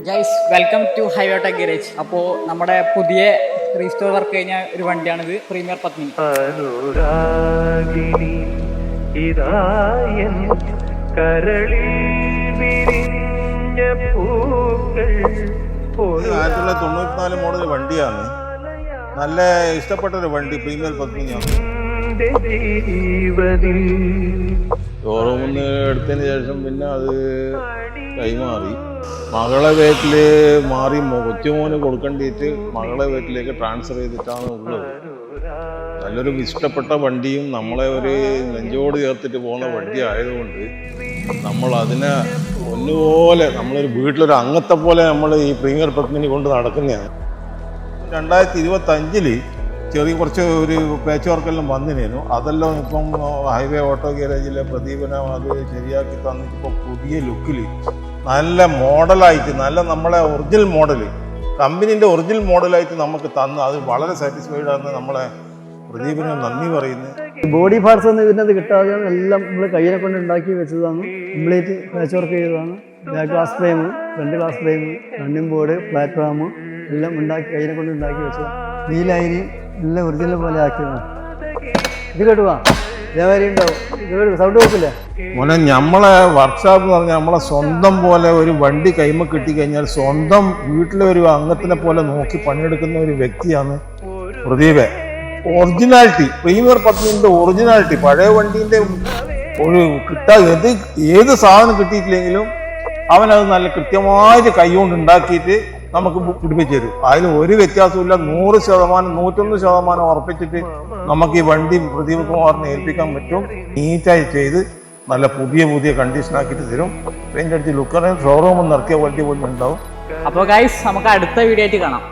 Guys welcome to Highway Tech Garage. അപ്പോൾ നമ്മുടെ പുതിയ റീസ്റ്റോർ വർക്ക് കഴിഞ്ഞ ഒരു വണ്ടിയാണിത്, പ്രീമിയർ പത്മിനി. മോഡൽ വണ്ടിയാണ്, നല്ല ഇഷ്ടപ്പെട്ടൊരു വണ്ടി, പ്രീമിയർ പത്മിനിയാണ്. ഷോറൂമിൽ നിന്ന് എടുത്തതിന് ശേഷം പിന്നെ അത് കൈമാറി മകളെ വീട്ടിൽ മാറി കൊച്ചുമോന് കൊടുക്കേണ്ടിയിട്ട് മകളെ വീട്ടിലേക്ക് ട്രാൻസ്ഫർ ചെയ്തിട്ടാണ് ഉള്ളത്. നല്ലൊരു ഇഷ്ടപ്പെട്ട വണ്ടിയും നമ്മളെ ഒരു നെഞ്ചോട് ചേർത്തിട്ട് പോകുന്ന വണ്ടി ആയതുകൊണ്ട് നമ്മൾ അതിനെ ഒന്നുപോലെ നമ്മളൊരു വീട്ടിലൊരു അംഗത്തെ പോലെ നമ്മൾ ഈ പ്രീമിയർ പത്മിനി കൊണ്ട് നടക്കുന്നതാണ്. 2025 ചെറിയ കുറച്ച് ഒരു പാച്ച് വർക്കെല്ലാം വന്നിരുന്നു. അതെല്ലാം ഇപ്പം ഹൈവേ ഓട്ടോ ഗാരേജിലെ പ്രദീപനം അത് ശരിയാക്കി തന്നിട്ട് ഇപ്പോൾ പുതിയ ലുക്കിൽ നല്ല മോഡലായിട്ട്, നല്ല നമ്മളെ ഒറിജിനൽ മോഡൽ, കമ്പനീൻ്റെ ഒറിജിനൽ മോഡലായിട്ട് നമുക്ക് തന്ന് അത് വളരെ സാറ്റിസ്ഫൈഡ് ആണ്. നമ്മളെ പ്രദീപനം നന്ദി പറയുന്നത്. ബോഡി പാർട്സ് ഒന്നും ഇതിനകത്ത് കിട്ടാതെ എല്ലാം നമ്മൾ കയ്യിനെ കൊണ്ട് ഉണ്ടാക്കി വെച്ചതാണ്. കംപ്ലീറ്റ് പാച്ച് വർക്ക് ചെയ്തതാണ്. Back glass frame, front glass frame, running board, platform എല്ലാം ഉണ്ടാക്കി കയ്യിനെ കൊണ്ട് ഉണ്ടാക്കി വെച്ചതാണ്. നീലായി എല്ലാം ഒറിജിനൽ പോലെ ആക്കിയതാണ്. ഇത് കേട്ടുവാ ഇതേമാതിരി ഉണ്ടാവും. ഇത് സൗണ്ട് നോക്കില്ല മോനെ. നമ്മളെ വർക്ക്ഷോപ്പ് എന്ന് പറഞ്ഞാൽ നമ്മളെ സ്വന്തം പോലെ ഒരു വണ്ടി കൈമ കിട്ടിക്കഴിഞ്ഞാൽ സ്വന്തം വീട്ടിലെ ഒരു അംഗത്തിനെ പോലെ നോക്കി പണിയെടുക്കുന്ന ഒരു വ്യക്തിയാണ് പ്രദീപ്. ഒറിജിനാലിറ്റി, പ്രീമിയർ പത്മിനിൻ്റെ ഒറിജിനാലിറ്റി, പഴയ വണ്ടീൻ്റെ ഒരു ഏത് സാധനം കിട്ടിയിട്ടില്ലെങ്കിലും അവനത് നല്ല കൃത്യമായിട്ട് കൈകൊണ്ട് ഉണ്ടാക്കിയിട്ട് നമുക്ക് പിടിപ്പിച്ചു തരും. അതിൽ ഒരു വ്യത്യാസമില്ല. 100%, 101% ഉറപ്പിച്ചിട്ട് നമുക്ക് ഈ വണ്ടി പ്രദീപ് കുമാറിനെ ഏൽപ്പിക്കാൻ പറ്റും. നീറ്റായി ചെയ്ത് നല്ല പുതിയ കണ്ടീഷനാക്കിയിട്ട് തരും. പെയിൻ്റ് അടിച്ച് ലുക്കറിന് ഷോറൂമിൽ നിറക്കിയ വണ്ടി പോലും ഉണ്ടാവും. അപ്പോൾ ഗൈസ് നമുക്ക് അടുത്ത വീഡിയോ ആയിട്ട് കാണാം.